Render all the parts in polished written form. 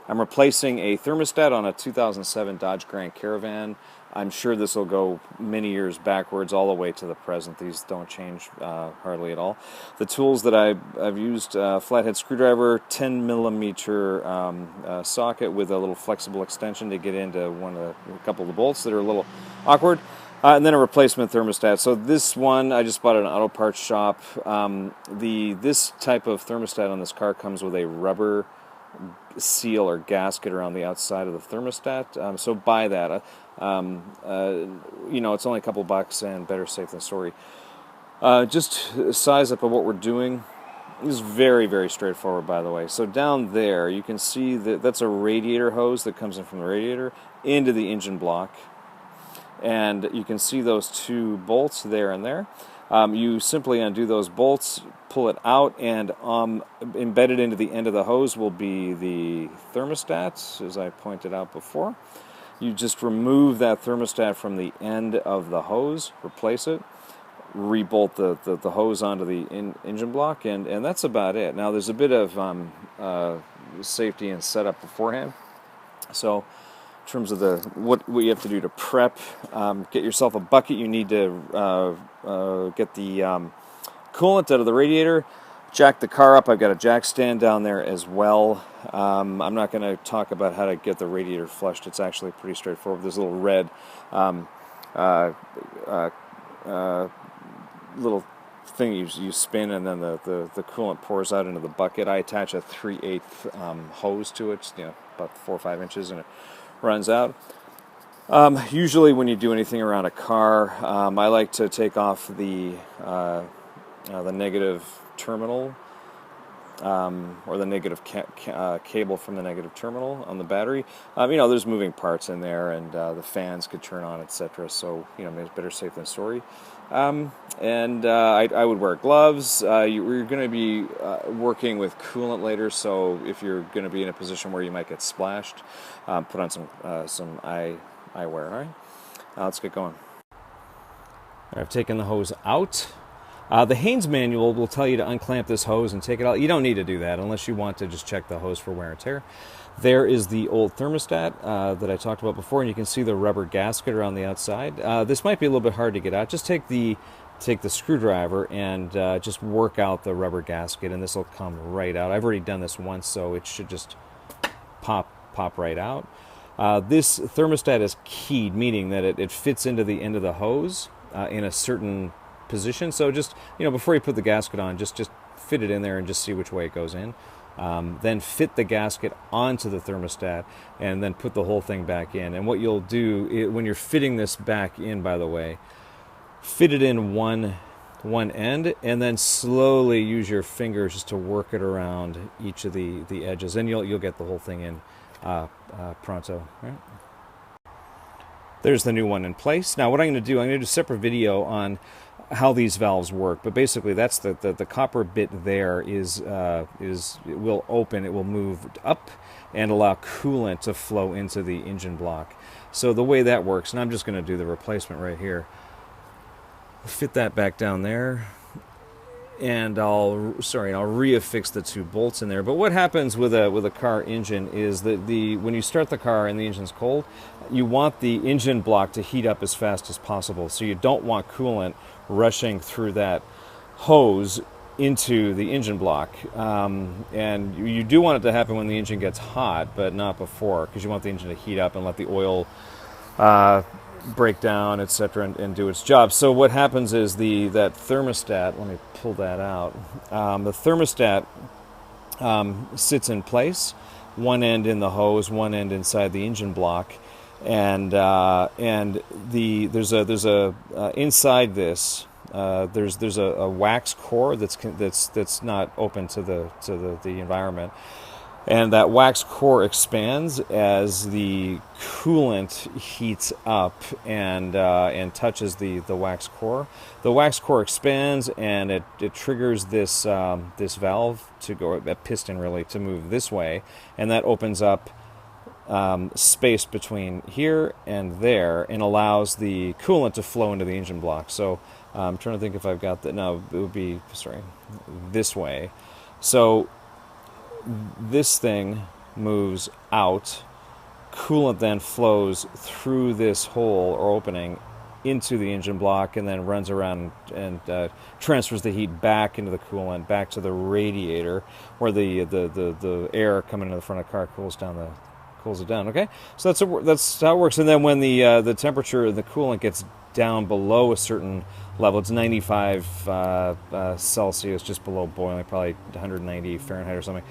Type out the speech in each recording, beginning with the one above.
I'm replacing a thermostat on a 2007 Dodge Grand Caravan. I'm sure this will go many years backwards all the way to the present. These don't change hardly at all. The tools that I've used, flathead screwdriver, 10 millimeter socket with a little flexible extension to get into a couple of the bolts that are a little awkward. And then a replacement thermostat. So this one I just bought at an auto parts shop. This type of thermostat on this car comes with a rubber seal or gasket around the outside of the thermostat. So buy that. It's only a couple bucks and better safe than sorry. Just size up of what we're doing. This is very, very straightforward, by the way. So down there, you can see that's a radiator hose that comes in from the radiator into the engine block. And you can see those two bolts there and there. You simply undo those bolts, pull it out, and embedded into the end of the hose will be the thermostat, as I pointed out before. You just remove that thermostat from the end of the hose, replace it, rebolt the hose onto the engine block, and that's about it. Now there's a bit of safety and setup beforehand. So in terms of what you have to do to prep, get yourself a bucket. You need to get the coolant out of the radiator, jack the car up. I've got a jack stand down there as well. I'm not going to talk about how to get the radiator flushed. It's actually pretty straightforward. There's a little red little thing you spin, and then the coolant pours out into the bucket. I attach a 3/8 hose to it, about 4 or 5 inches, and it runs out. Usually when you do anything around a car, I like to take off the negative terminal or the negative cable from the negative terminal on the battery. There's moving parts in there, and the fans could turn on, etc. So, it's better safe than sorry. I would wear gloves. You're going to be working with coolant later, so if you're going to be in a position where you might get splashed, put on some eyewear. All right, let's get going. I've taken the hose out. The Haynes manual will tell you to unclamp this hose and take it out. You don't need to do that unless you want to just check the hose for wear and tear. There is the old thermostat that I talked about before, and you can see the rubber gasket around the outside. This might be a little bit hard to get out. Just take the screwdriver and just work out the rubber gasket, and this will come right out. I've already done this once, so it should just pop right out. This thermostat is keyed, meaning that it fits into the end of the hose in a certain position. So just, before you put the gasket on, just fit it in there and just see which way it goes in. Then fit the gasket onto the thermostat and then put the whole thing back in. And what you'll do when you're fitting this back in, by the way, fit it in one end and then slowly use your fingers just to work it around each of the edges, and you'll get the whole thing in pronto. Right? There's the new one in place. Now what I'm going to do a separate video on how these valves work, but basically that's the copper bit there it will open, it will move up and allow coolant to flow into the engine block. So the way that works, and I'm just going to do the replacement right here, fit that back down there, and I'll reaffix the two bolts in there. But what happens with a car engine is that when you start the car and the engine's cold, you want the engine block to heat up as fast as possible. So you don't want coolant rushing through that hose into the engine block. And you do want it to happen when the engine gets hot, but not before, because you want the engine to heat up and let the oil break down, etc., and do its job. So what happens is that thermostat, let me pull that out, the thermostat sits in place, one end in the hose, one end inside the engine block, and there's a inside this there's a wax core that's not open to the environment. And that wax core expands as the coolant heats up and touches the wax core. The wax core expands, and it triggers this valve to go, a piston really, to move this way, and that opens up space between here and there and allows the coolant to flow into the engine block. So I'm trying to think if I've got that. No, it would be, this way. So this thing moves out, coolant then flows through this hole or opening into the engine block and then runs around and transfers the heat back into the coolant, back to the radiator, where the air coming into the front of the car cools it down. Okay, so that's how it works. And then when the temperature of the coolant gets down below a certain level, it's 95 Celsius, just below boiling, probably 190 Fahrenheit or something.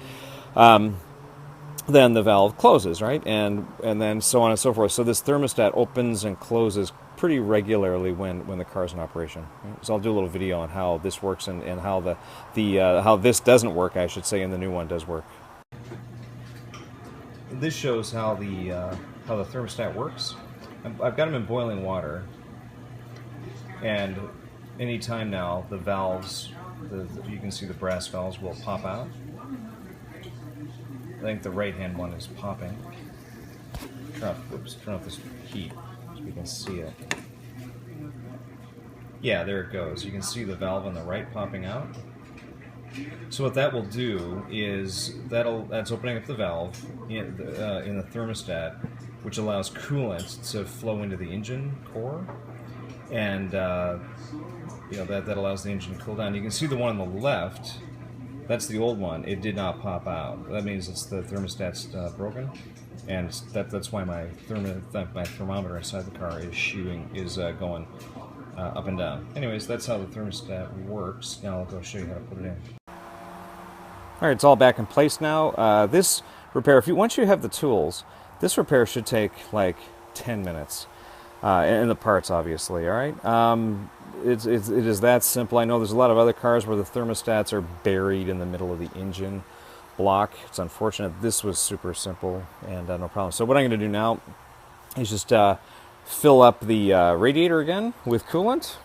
Then the valve closes, right? And then so on and so forth. So this thermostat opens and closes pretty regularly when the car's in operation. So I'll do a little video on how this works and how how this doesn't work, I should say, and the new one does work. This shows how the thermostat works. I've got them in boiling water, and anytime now the valves, you can see the brass valves will pop out. I think the right-hand one is popping. Turn off this heat so we can see it. Yeah, there it goes. You can see the valve on the right popping out. So what that will do is that's opening up the valve in the thermostat, which allows coolant to flow into the engine core, and that allows the engine to cool down. You can see the one on the left. That's the old one. It did not pop out. That means the thermostat's broken, and that's why my thermometer inside the car is going up and down. Anyways, that's how the thermostat works. Now I'll go show you how to put it in. All right, it's all back in place now. This repair, once you have the tools, this repair should take like 10 minutes, and the parts, obviously. All right. It is that simple. I know there's a lot of other cars where the thermostats are buried in the middle of the engine block. It's unfortunate. This was super simple and no problem. So what I'm going to do now is just fill up the radiator again with coolant,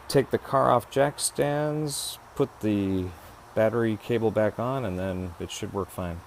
take the car off jack stands, put the battery cable back on, and then it should work fine.